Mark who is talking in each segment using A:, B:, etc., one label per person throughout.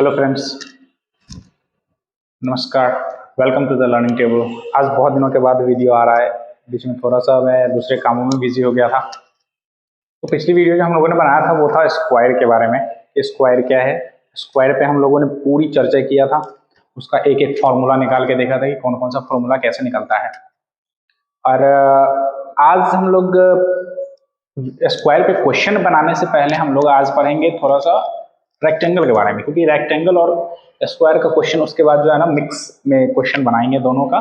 A: Hello friends, नमस्कार। Welcome to the learning table. आज बहुत दिनों के बाद वीडियो आ रहा है। बीच में थोड़ा सा मैं दूसरे कामों में बिजी हो गया था। तो पिछली वीडियो जो हम लोगों ने बनाया था वो था स्क्वायर के बारे में। स्क्वायर क्या है, स्क्वायर पे हम लोगों ने पूरी चर्चा किया था। उसका एक एक फॉर्मूला निकाल के देखा था कि कौन कौन सा फॉर्मूला कैसे निकलता है। और आज हम लोग स्क्वायर पे क्वेश्चन बनाने से पहले हम लोग आज पढ़ेंगे थोड़ा सा रेक्टेंगल के बारे में, क्योंकि रेक्टेंगल और स्क्वायर का क्वेश्चन उसके बाद जो है ना मिक्स में क्वेश्चन बनाएंगे दोनों का,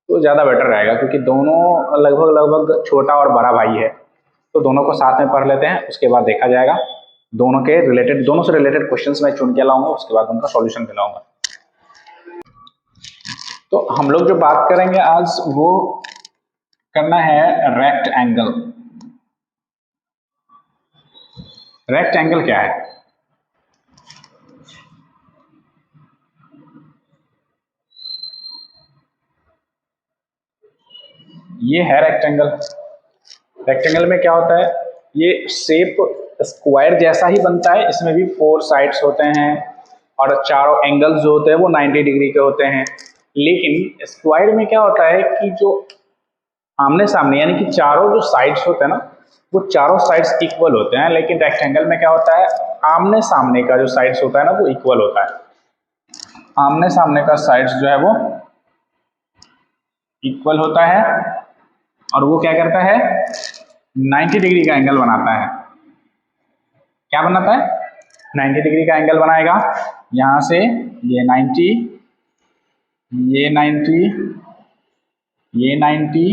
A: तो ज़्यादा बेटर रहेगा, क्योंकि दोनों लगभग छोटा और बड़ा भाई है। तो दोनों को साथ में पढ़ लेते हैं, उसके बाद देखा जाएगा। दोनों से रिलेटेड क्वेश्चंस मैं चुन के लाऊंगा, उसके बाद उनका सॉल्यूशन दिलाऊंगा। तो हम लोग जो बात करेंगे आज वो करना है रेक्ट एंगल। रेक्ट एंगल क्या है? ये है रेक्टेंगल। रेक्टेंगल में क्या होता है, ये शेप स्क्वायर जैसा ही बनता है। इसमें भी 4 साइड्स होते हैं और चारों एंगल्स जो होते हैं वो 90 डिग्री के होते हैं। लेकिन स्क्वायर में क्या होता है कि जो आमने सामने यानी कि चारों जो साइड्स होते हैं ना, वो चारों साइड्स इक्वल होते हैं। लेकिन रेक्टेंगल में क्या होता है, आमने सामने का जो साइड्स होता है ना वो इक्वल होता है। आमने सामने का साइड्स जो है वो इक्वल होता है और वो क्या करता है, 90 डिग्री का एंगल बनाता है। क्या बनाता है? 90 डिग्री का एंगल बनाएगा। यहां से ये 90, ये 90, ये 90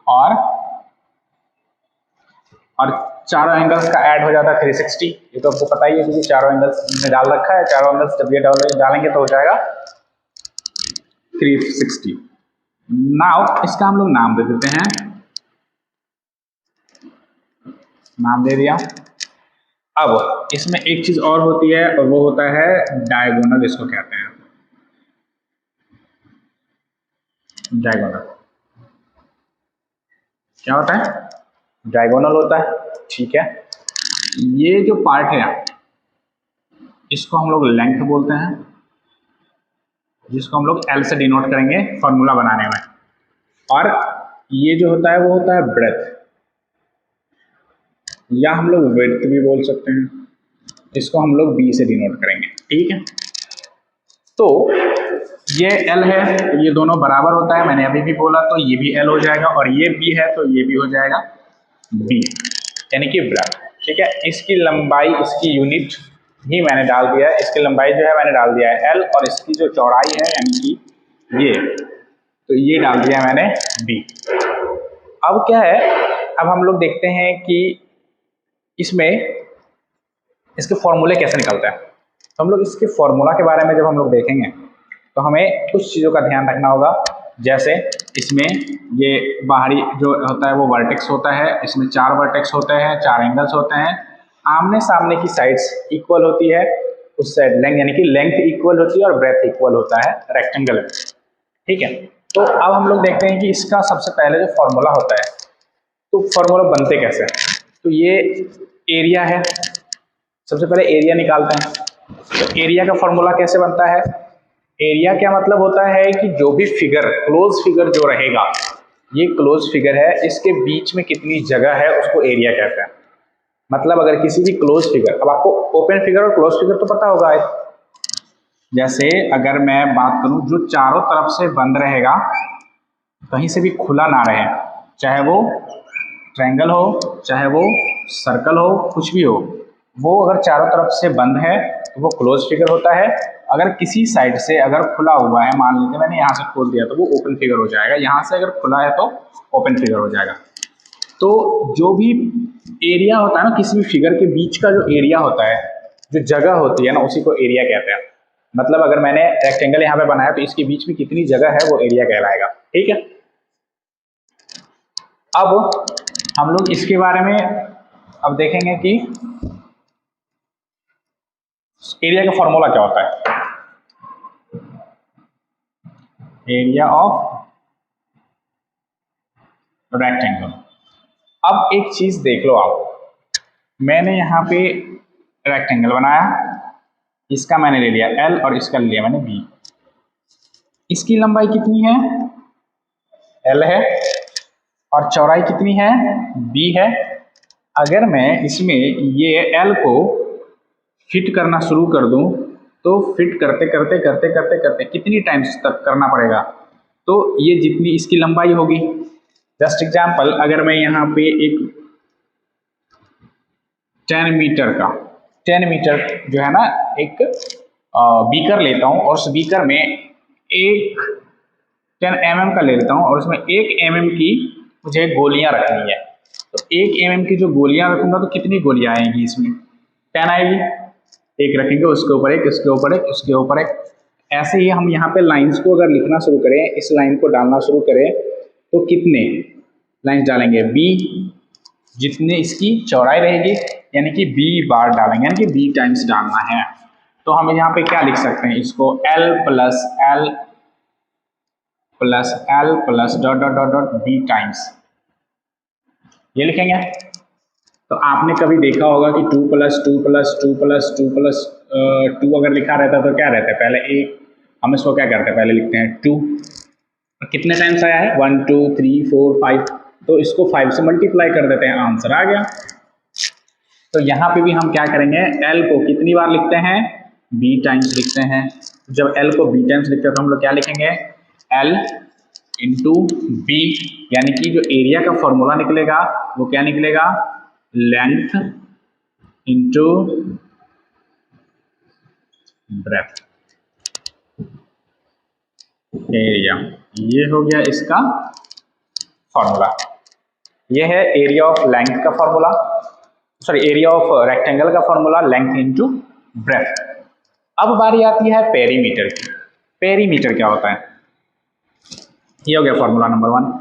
A: और चारों एंगल्स का ऐड हो जाता है 360। ये तो आपको पता ही है, क्योंकि चारों एंगल्स में डाल रखा है। चारों एंगल्स जब ये डालेंगे तो हो जाएगा 360। नाउ इसका हम लोग नाम दे देते हैं, नाम दे दिया। अब इसमें एक चीज और होती है और वो होता है डायगोनल। इसको कहते हैं डायगोनल। क्या होता है? डायगोनल होता है। ठीक है, ये जो पार्ट है इसको हम लोग लेंथ बोलते हैं, जिसको हम लोग एल से डिनोट करेंगे फॉर्मूला बनाने में। और ये जो होता है वो होता है ब्रेथ, या हम लोग विड्थ भी बोल सकते हैं। इसको हम लोग बी से डिनोट करेंगे। ठीक है, तो ये एल है, ये दोनों बराबर होता है। मैंने अभी भी बोला, तो ये भी एल हो जाएगा और ये बी है तो ये भी हो जाएगा बी, यानी कि ब्रेथ। ठीक है, इसकी लंबाई, इसकी यूनिट ही मैंने डाल दिया है। इसकी लंबाई जो है मैंने डाल दिया है एल, और इसकी जो चौड़ाई है यानी कि ये, तो ये डाल दिया मैंने बी। अब क्या है, अब हम लोग देखते हैं कि इसमें इसके फॉर्मूले कैसे निकलते हैं। तो हम लोग इसके फॉर्मूला के बारे में जब हम लोग देखेंगे तो हमें कुछ चीज़ों का ध्यान रखना होगा। जैसे इसमें ये बाहरी जो होता है वो वर्टेक्स होता है, इसमें 4 वर्टेक्स होते हैं, 4 एंगल्स होते हैं। आमने सामने की साइड्स इक्वल होती है, उस साइड लेंथ यानी कि लेंथ इक्वल होती है और ब्रेथ इक्वल होता है रेक्टेंगल में। ठीक है, तो अब हम लोग देखते हैं कि इसका सबसे पहले जो फॉर्मूला होता है, तो फॉर्मूला बनते कैसे हैं। तो ये एरिया है, सबसे पहले एरिया निकालते हैं। तो एरिया का फॉर्मूला कैसे बनता है? एरिया क्या मतलब होता है कि जो भी फिगर, क्लोज फिगर जो रहेगा, ये क्लोज फिगर है, इसके बीच में कितनी जगह है उसको एरिया कहते हैं। मतलब अगर किसी भी क्लोज फिगर, अब आपको ओपन फिगर और क्लोज फिगर तो पता होगा। जैसे अगर मैं बात करूं, जो चारों तरफ से बंद रहेगा, कहीं से भी खुला ना रहे, चाहे वो ट्रायंगल हो, चाहे वो सर्कल हो, कुछ भी हो, वो अगर चारों तरफ से बंद है तो वो क्लोज फिगर होता है। अगर किसी साइड से अगर खुला हुआ है, मान लीजिए मैंने यहाँ से खोल दिया, तो वो ओपन फिगर हो जाएगा। यहाँ से अगर खुला है तो ओपन फिगर हो जाएगा। तो जो भी एरिया होता है ना, किसी भी फिगर के बीच का जो एरिया होता है, जो जगह होती है ना, उसी को एरिया कहते हैं। मतलब अगर मैंने रेक्टेंगल यहाँ पे बनाया तो इसके बीच में कितनी जगह है वो एरिया कहलाएगा। ठीक है, अब हम लोग इसके बारे में अब देखेंगे कि एरिया का फॉर्मूला क्या होता है। Area of rectangle. अब एक चीज देख लो आप, मैंने यहाँ पे रेक्टेंगल बनाया, इसका मैंने ले लिया L और इसका ले लिया मैंने B। इसकी लंबाई कितनी है? L है और चौड़ाई कितनी है? B है। अगर मैं इसमें ये L को फिट करना शुरू कर दूं तो फिट करते करते करते करते करते कितनी टाइम्स तक करना पड़ेगा? तो ये जितनी इसकी लंबाई होगी, जस्ट एग्जाम्पल, अगर मैं यहाँ पे एक 10 मीटर का 10 मीटर जो है ना एक बीकर लेता हूँ और उस बीकर में एक 10 mm का ले लेता हूँ और उसमें 1 mm की मुझे गोलियां रखनी है। तो 1 mm की जो गोलियां रखूंगा तो कितनी गोलियां आएंगी इसमें? 10 आएगी। एक रखेंगे, उसके ऊपर एक, इसके ऊपर एक, उसके ऊपर एक। ऐसे ही हम यहाँ पे लाइंस को अगर लिखना शुरू करें, इस लाइन को डालना शुरू करें तो कितने लाइंस डालेंगे? B, जितने इसकी चौड़ाई रहेगी यानी कि B बार डालेंगे, यानी कि B टाइम्स डालना है। तो हम यहाँ पे क्या लिख सकते हैं इसको? L plus L plus L plus dot dot dot dot B times, ये लिखेंगे। तो आपने कभी देखा होगा कि 2 प्लस 2 प्लस 2 प्लस 2 प्लस 2 अगर लिखा रहता है तो क्या रहता है? पहले एक, हम इसको क्या करते हैं? पहले लिखते हैं 2। कितने टाइम्स आया है? 1 2 3 4 5, तो इसको 5 से मल्टीप्लाई कर देते हैं, आंसर आ गया। तो यहाँ पे भी हम क्या करेंगे? L को कितनी बार लिखते हैं? B टाइम्स लिखते हैं। जब L को B टाइम्स लिखते हैं तो हम लोग क्या लिखेंगे? L इंटू B, यानी कि जो एरिया का फॉर्मूला निकलेगा वो क्या निकलेगा? Length into breadth area. ये हो गया इसका फॉर्मूला। ये है एरिया ऑफ लेंथ का formula, sorry area of rectangle का फॉर्मूला, लेंथ इंटू ब्रेथ। अब बारी आती है पेरीमीटर की। पेरीमीटर क्या होता है? ये हो गया फॉर्मूला नंबर 1।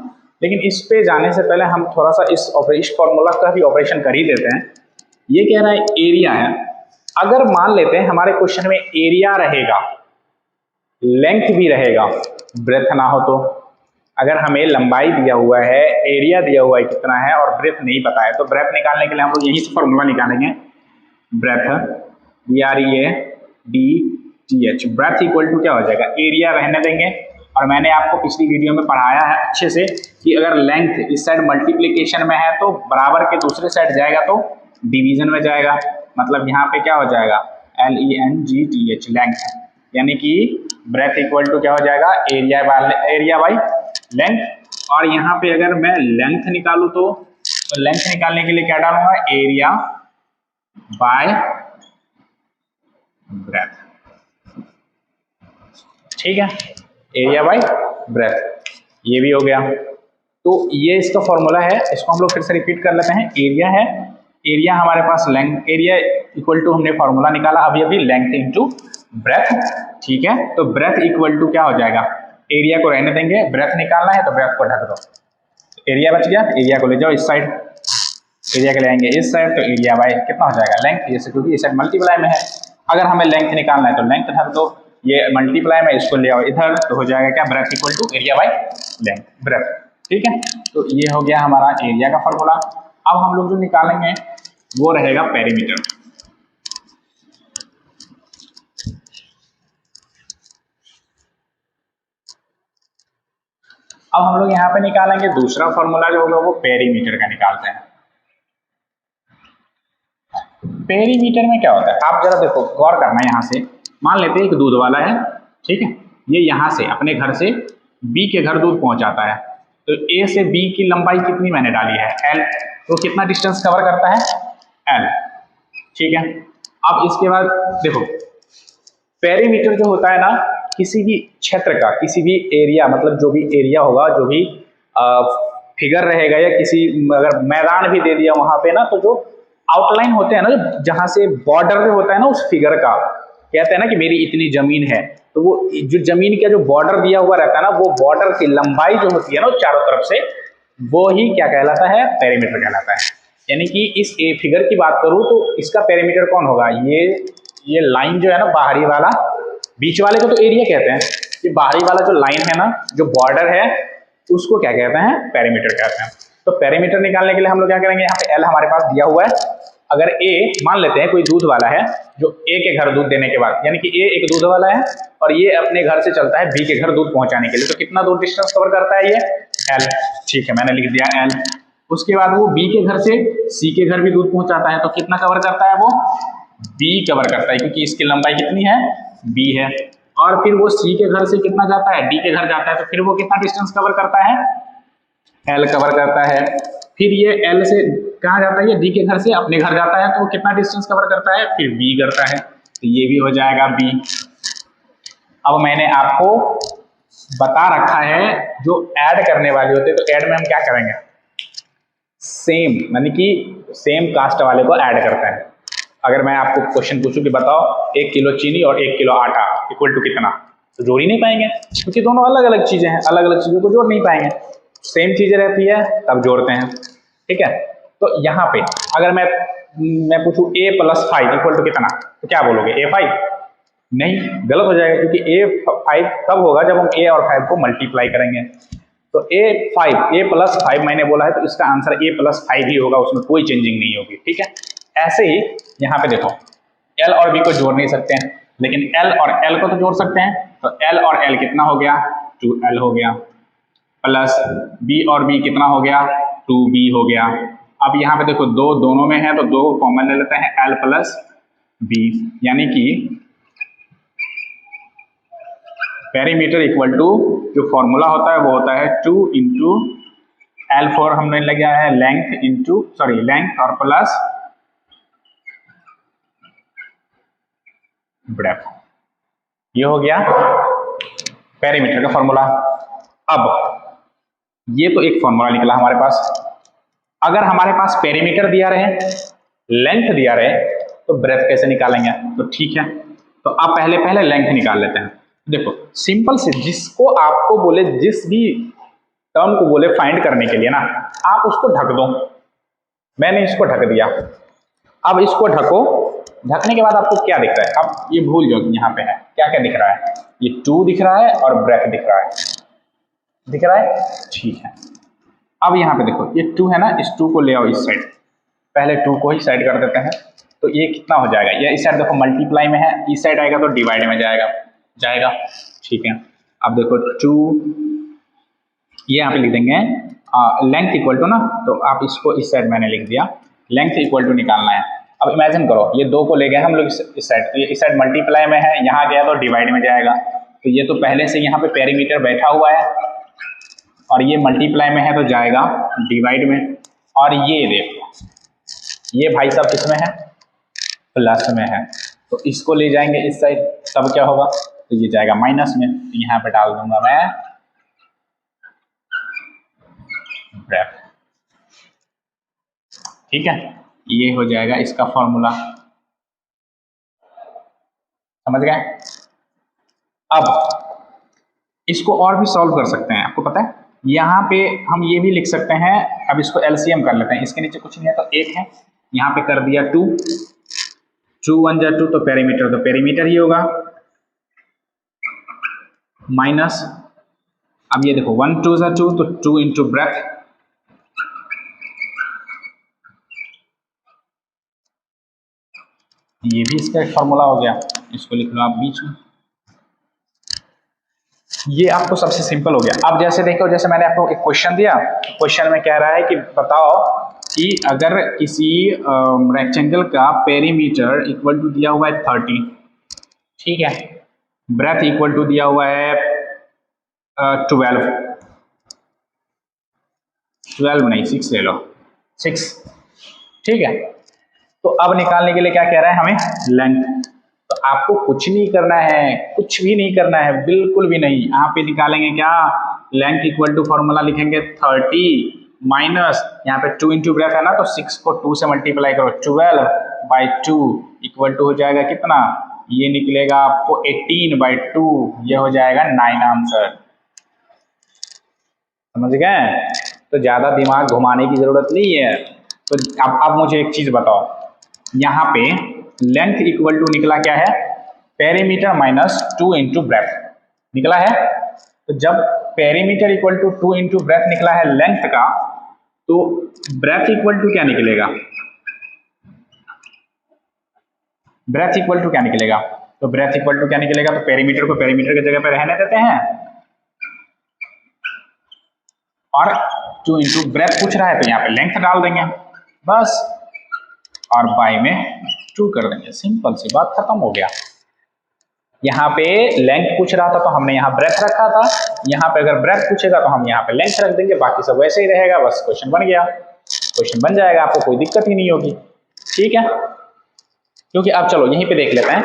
A: लेकिन इस पे जाने से पहले हम थोड़ा सा इस फॉर्मूला का भी ऑपरेशन कर ही देते हैं। ये कह रहा है एरिया है। अगर मान लेते हैं हमारे क्वेश्चन में एरिया रहेगा, लेंथ भी रहेगा, ब्रेथ ना हो तो, अगर हमें लंबाई दिया हुआ है, एरिया दिया हुआ है कितना है और ब्रेथ नहीं पता है, तो ब्रेथ निकालने के लिए हम लोग यही से फॉर्मूला निकालेंगे। Breadth BRETH, breadth equal to क्या हो जाएगा? एरिया रहने देंगे। और मैंने आपको पिछली वीडियो में पढ़ाया है अच्छे से कि अगर लेंथ इस साइड मल्टीप्लिकेशन में है तो बराबर के दूसरे साइड जाएगा तो डिवीजन में जाएगा। मतलब यहाँ पे क्या हो जाएगा? LENGTH, लेंथ, यानी कि ब्रेथ इक्वल टू क्या हो जाएगा? Area by length. और यहाँ पे अगर मैं लेंथ निकालूं तो लेंथ निकालने के लिए क्या डालूंगा? Area bye breath. ठीक है, एरिया बाय ब्रेथ, ये भी हो गया। तो ये इसका फॉर्मूला है, इसको हम लोग फिर से रिपीट कर लेते हैं। एरिया है, एरिया हमारे पास लेंथ, एरिया इक्वल टू हमने फॉर्मूला निकाला अभी लेंथ इंटू ब्रेथ। ठीक है, तो ब्रेथ इक्वल टू क्या हो जाएगा? एरिया को रहने देंगे, ब्रेथ निकालना है तो ब्रेथ को ढक दो। एरिया बच गया, एरिया को ले जाओ इस साइड, एरिया के ले आएंगे इस साइड, तो एरिया बाय कितना हो जाएगा? लेंथ, जैसे क्योंकि इस साइड मल्टीप्लाई में है। अगर हमें लेंथ निकालना है तो लेंथ ढक दो, ये मल्टीप्लाई में, इसको ले आओ इधर, तो हो जाएगा क्या? Breadth equal to area by length, breadth. ठीक है, तो ये हो गया हमारा एरिया का फॉर्मूला। अब हम लोग जो निकालेंगे वो रहेगा पेरीमीटर। अब हम लोग यहाँ पे निकालेंगे दूसरा फॉर्मूला जो होगा वो पेरीमीटर का निकालते हैं। पेरीमीटर में क्या होता है आप जरा देखो, गौर करना। यहाँ से मान लेते हैं एक दूध वाला है, ठीक है, ये यहाँ से अपने घर से B के घर दूध पहुंचाता है, तो A से B की लंबाई कितनी मैंने डाली है? L, तो कितना डिस्टेंस कवर करता है? L। ठीक है, अब इसके बाद देखो, पेरीमीटर जो होता है ना, किसी भी क्षेत्र का, किसी भी एरिया, मतलब जो भी एरिया होगा, जो भी फिगर रहेगा, या किसी अगर मैदान भी दे दिया वहां पे ना, तो जो आउटलाइन होते हैं ना, जहां से बॉर्डर होता है ना उस फिगर का, कहते हैं ना कि मेरी इतनी जमीन है, तो वो जो जमीन का जो बॉर्डर दिया हुआ रहता है ना, वो बॉर्डर की लंबाई जो होती है ना चारों तरफ से, वो ही क्या कहलाता है? पेरीमीटर कहलाता है। यानी कि इस फिगर की बात करूं तो इसका पेरीमीटर कौन होगा? ये लाइन जो है ना, बाहरी वाला, बीच वाले को तो एरिया कहते हैं, ये बाहरी वाला जो लाइन है ना, जो बॉर्डर है, उसको क्या कहते हैं? पेरीमीटर कहते हैं। तो पेरीमीटर निकालने के लिए हम लोग क्या करेंगे? यहाँ पे L हमारे पास दिया हुआ है। अगर ए मान लेते हैं कोई दूध वाला है जो ए के घर दूध देने के बाद, यानी कि ए एक दूध वाला है और ये अपने घर से चलता है बी के घर दूध पहुंचाने के लिए, तो कितना दूर डिस्टेंस कवर करता है ये एल। ठीक है, मैंने लिख दिया एल। उसके बाद वो बी के घर से सी के घर भी दूध पहुंचाता है, तो कितना कवर करता है वो बी कवर करता है, क्योंकि इसकी लंबाई कितनी है बी है। और फिर वो सी के घर से कितना जाता है डी के घर जाता है, तो फिर वो कितना डिस्टेंस कवर करता है एल कवर करता है। फिर ये एल से कहाँ जाता है, ये डी के घर से अपने घर जाता है, तो वो कितना डिस्टेंस कवर करता है फिर बी करता है, तो ये भी हो जाएगा बी। अब मैंने आपको बता रखा है जो ऐड करने वाले होते हैं, तो ऐड में हम क्या करेंगे सेम, यानी कि सेम कास्ट वाले को ऐड करते हैं। अगर मैं आपको क्वेश्चन पूछूं कि बताओ 1 किलो चीनी और 1 किलो आटा इक्वल टू कितना, तो जोड़ ही नहीं पाएंगे, क्योंकि दोनों अलग अलग चीजें हैं, अलग अलग चीजों को जोड़ नहीं पाएंगे। सेम चीजें रहती है तब जोड़ते हैं। ठीक है, तो यहाँ पे अगर मैं पूछूं a + 5 इक्वल टू कितना, तो क्या बोलोगे a5? नहीं, गलत हो जाएगा, क्योंकि a5 तब होगा जब हम a और 5 को मल्टीप्लाई करेंगे। तो a + 5 मैंने बोला है, तो इसका आंसर a + 5 ही होगा, उसमें कोई चेंजिंग नहीं होगी। ठीक है, ऐसे ही यहाँ पे देखो l और b को जोड़ नहीं सकते हैं, लेकिन l और l को तो जोड़ सकते हैं। तो l और l कितना हो गया 2l हो गया, प्लस b और b कितना हो गया 2b हो गया। अब यहाँ पे देखो दो दोनों में है, तो दो को कॉमन ले लेते हैं l + b, यानी कि पेरीमीटर इक्वल टू जो फॉर्मूला होता है वो होता है 2 इंटू L4 हमने लगाया है लेंथ और प्लस ब्रेथ, ये हो गया पेरीमीटर का फॉर्मूला। अब ये तो एक फॉर्मूला निकला हमारे पास। अगर हमारे पास पेरीमीटर दिया रहे लेंथ दिया रहे तो ब्रेथ कैसे निकालेंगे, तो ठीक है, तो आप पहले लेंथ निकाल लेते हैं। देखो सिंपल से, जिसको आपको बोले जिस भी टर्म को बोले फाइंड करने के लिए ना, आप उसको ढक दो। मैंने इसको ढक दिया, अब इसको ढको, ढकने के बाद आपको क्या दिख रहा है, अब ये भूल जाओ यहाँ पे है क्या क्या दिख रहा है, ये 2 दिख रहा है और ब्रेथ दिख रहा है, ठीक है। अब यहाँ पे देखो ये 2 है ना, इस 2 को ले आओ इस साइड, पहले 2 को ही साइड कर देते हैं, तो ये कितना हो जाएगा, ये इस साइड देखो मल्टीप्लाई में है, इस साइड आएगा तो डिवाइड में जाएगा, ठीक है। अब देखो 2 ये यहाँ पे लिख देंगे लेंथ इक्वल टू ना, तो आप इसको इस साइड मैंने लिख दिया, लेंथ इक्वल टू निकालना है। अब इमेजिन करो ये 2 को ले गए हम लोग इस साइड, तो ये इस साइड मल्टीप्लाई में है, यहाँ गया तो डिवाइड में जाएगा, तो ये तो पहले से यहाँ पे पेरीमीटर बैठा हुआ है और ये मल्टीप्लाई में है तो जाएगा डिवाइड में। और ये देखो ये भाई साहब किसमें है प्लस में है, तो इसको ले जाएंगे इस साइड, तब क्या होगा, तो ये जाएगा माइनस में, तो यहाँ पे डाल दूंगा मैं ब्रेथ, ठीक है। ये हो जाएगा इसका फॉर्मूला, समझ गए। अब इसको और भी सॉल्व कर सकते हैं, आपको पता है यहाँ पे हम ये भी लिख सकते हैं। अब इसको एलसीएम कर लेते हैं, इसके नीचे कुछ नहीं है तो 1 है, यहाँ पे कर दिया 2 1 जा 2, तो पेरीमीटर ही होगा, माइनस, अब ये देखो 1 2 जा 2, तो 2 इंटू ब्रेथ, ये भी इसका एक फॉर्मूला हो गया, इसको लिख लो आप बीच में। ये आपको सबसे सिंपल हो गया। अब जैसे देखो, जैसे मैंने आपको एक क्वेश्चन दिया, क्वेश्चन में कह रहा है कि बताओ कि अगर किसी रेक्टेंगल का पेरीमीटर इक्वल टू दिया हुआ है 30, ठीक है, ब्रेथ इक्वल टू दिया हुआ है 12 नहीं 6 ले लो 6, ठीक है। तो अब निकालने के लिए क्या कह रहा है हमें, लेंथ। तो आपको कुछ नहीं करना है, कुछ भी नहीं करना है, बिल्कुल भी नहीं। यहाँ पे निकालेंगे क्या, लेंथ इक्वल टू फॉर्मूला लिखेंगे 30 माइनस यहाँ पे 2 इंटू ब्रेथ है ना, तो 6 को 2 से मल्टीप्लाई करो, 12/2 इक्वल टू हो जाएगा कितना, ये निकलेगा आपको 18/2, ये हो जाएगा 9 आंसर, समझ गए। तो ज्यादा दिमाग घुमाने की जरूरत नहीं है। तो अब मुझे एक चीज बताओ, यहाँ पे लेंथ इक्वल टू निकला क्या है, पेरीमीटर माइनस 2 इंटू ब्रेथ निकला है। तो जब perimeter equal to 2 into breadth निकला है लेंथ का, तो ब्रेथ इक्वल टू क्या निकलेगा, ब्रेथ इक्वल टू क्या निकलेगा, तो ब्रेथ इक्वल टू क्या निकलेगा, तो पेरीमीटर को पेरीमीटर की जगह पे रहने देते हैं और 2 इंटू ब्रेथ पूछ रहा है तो यहाँ पे लेंथ डाल देंगे बस, और बाई में 2 कर देंगे, सिंपल सी बात, खत्म हो गया। यहाँ पे लेंथ पूछ रहा था तो हमने यहाँ ब्रेथ रखा था, यहाँ पे अगर ब्रेथ पूछेगा तो हम यहाँ पे लेंथ रख देंगे, बाकी सब वैसे ही रहेगा, बस क्वेश्चन बन गया, क्वेश्चन बन जाएगा, आपको कोई दिक्कत ही नहीं होगी। ठीक है, क्योंकि अब चलो यहीं पे देख लेते हैं,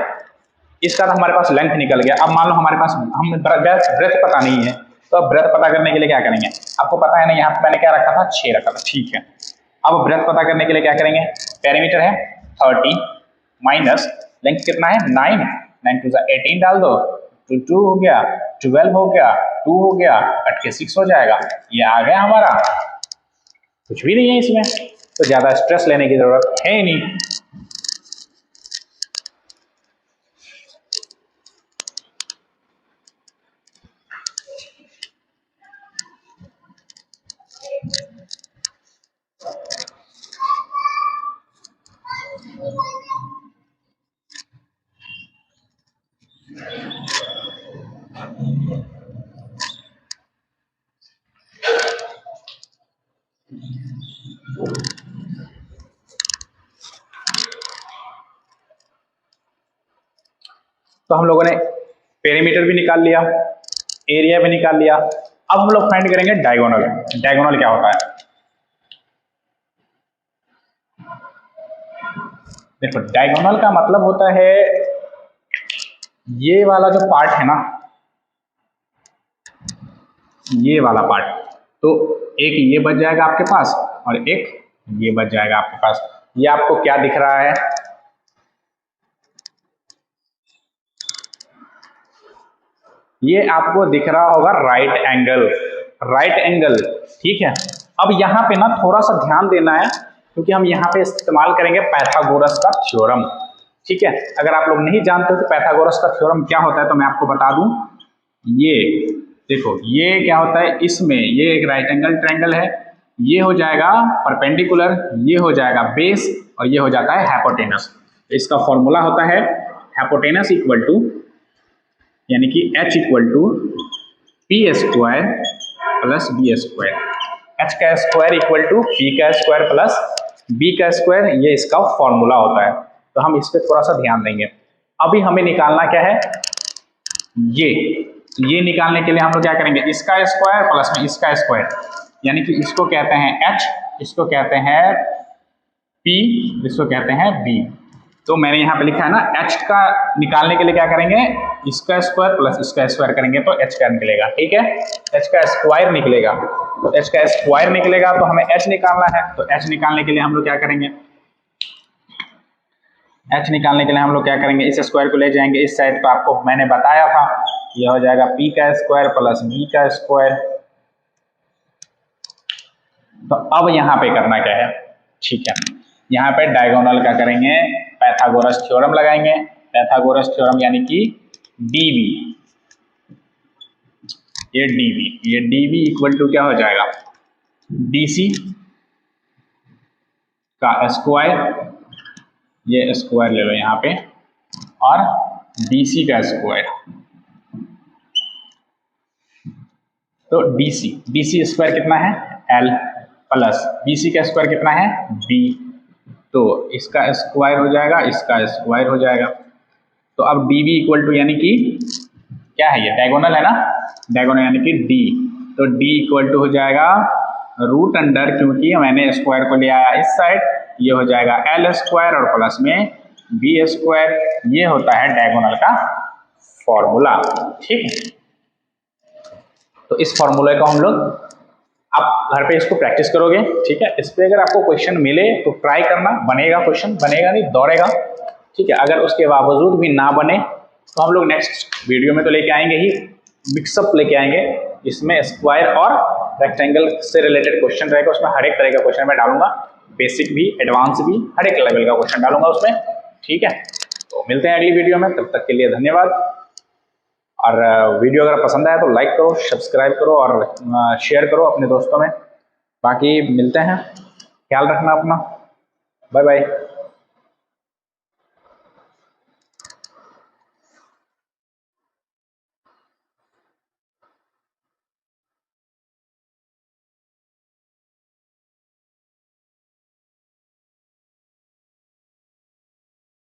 A: इसका तो हमारे पास लेंथ निकल गया। अब मान लो हमारे पास हम ब्रेथ पता नहीं है, तो अब ब्रेथ पता करने के लिए क्या करेंगे, आपको पता है ना, यहाँ पे मैंने क्या रखा था, 6 रखा था। ठीक है, अब ब्रेथ पता करने के लिए क्या करेंगे, पेरीमीटर है 30 माइनस लेंथ कितना है 9, 9 टू 18 डाल दो, तो 2 हो गया, 12 हो गया, 2 हो गया, कट के 6 हो जाएगा, ये आ गया हमारा। कुछ भी नहीं है इसमें, तो ज्यादा स्ट्रेस लेने की जरूरत है ही नहीं। तो हम लोगों ने पेरीमीटर भी निकाल लिया, एरिया भी निकाल लिया, अब हम लोग फाइंड करेंगे डायगोनल। डायगोनल क्या होता है, देखो डायगोनल का मतलब होता है ये वाला जो पार्ट है ना, ये वाला पार्ट, तो एक ये बच जाएगा आपके पास और एक ये बच जाएगा आपके पास। ये आपको क्या दिख रहा है, ये आपको दिख रहा होगा राइट एंगल, राइट एंगल। ठीक है, अब यहाँ पे ना थोड़ा सा ध्यान देना है, क्योंकि हम यहाँ पे इस्तेमाल करेंगे पाइथागोरस का थ्योरम। ठीक है, अगर आप लोग नहीं जानते हो कि पाइथागोरस का थ्योरम क्या होता है तो मैं आपको बता दूं, ये देखो ये क्या होता है, इसमें ये एक राइट एंगल ट्रायंगल है, ये हो जाएगा परपेंडिकुलर, ये हो जाएगा बेस और ये हो जाता है हाइपोटेनस। इसका फॉर्मूला होता है हाइपोटेनस इक्वल टू, यानी कि H equal to P square plus B square, H का स्क्वायर इक्वल टू पी का स्क्वायर प्लस बी का स्क्वायर, ये इसका फॉर्मूला होता है। तो हम इस पर थोड़ा सा ध्यान देंगे। अभी हमें निकालना क्या है, ये निकालने के लिए हम लोग क्या करेंगे, इसका स्क्वायर प्लस में इसका स्क्वायर, यानी कि इसको कहते हैं H, इसको कहते हैं P, इसको कहते हैं B। तो मैंने यहाँ पे लिखा है ना, H का निकालने के लिए क्या करेंगे, इसका स्क्वायर प्लस इसका स्क्वायर करेंगे तो H का निकलेगा। ठीक है, H का स्क्वायर निकलेगा, तो H का स्क्वायर निकलेगा, तो हमें H निकालना है। तो H निकालने के लिए हम लोग क्या करेंगे, H निकालने के लिए हम लोग क्या करेंगे, इस स्क्वायर को ले जाएंगे इस साइड पर, आपको मैंने बताया था, यह हो जाएगा P का स्क्वायर प्लस B का स्क्वायर। तो अब यहाँ पे करना क्या है, ठीक है, यहाँ पे डायगोनल का करेंगे, पाइथागोरस थ्योरम लगाएंगे। पाइथागोरस थ्योरम यानी कि डीवी, ये डीवी इक्वल टू क्या हो जाएगा, डीसी का स्क्वायर, ये स्क्वायर ले लो यहाँ पे, और डीसी का स्क्वायर, तो डीसी स्क्वायर कितना है एल, प्लस बीसी का स्क्वायर कितना है बी, तो इसका स्क्वायर हो जाएगा, इसका स्क्वायर हो जाएगा। तो अब डीवी इक्वल टू, यानी कि क्या है, ये डायगोनल है ना, डायगोनल यानी कि डी, तो डी इक्वल टू हो जाएगा रूट अंडर, क्योंकि मैंने स्क्वायर को ले आया इस साइड, ये हो जाएगा एल स्क्वायर और प्लस में बी स्क्वायर, ये होता है डायगोनल का फॉर्मूला। ठीक है, तो इस फॉर्मूले को हम लोग, आप घर पे इसको प्रैक्टिस करोगे। ठीक है, इस पे अगर आपको क्वेश्चन मिले तो ट्राई करना, बनेगा क्वेश्चन, बनेगा नहीं दौड़ेगा। ठीक है, अगर उसके बावजूद भी ना बने तो हम लोग नेक्स्ट वीडियो में तो लेके आएंगे ही, मिक्सअप लेके आएंगे, इसमें स्क्वायर और रेक्टेंगल से रिलेटेड क्वेश्चन रहेगा, उसमें हर एक तरह का क्वेश्चन मैं डालूंगा, बेसिक भी एडवांस भी हर एक लेवल का क्वेश्चन डालूंगा उसमें। ठीक है, तो मिलते हैं अगली वीडियो में, तब तक के लिए धन्यवाद। और वीडियो अगर पसंद आए तो लाइक करो, सब्सक्राइब करो और शेयर करो अपने दोस्तों में। बाकी मिलते हैं, ख्याल रखना अपना, बाय बाय।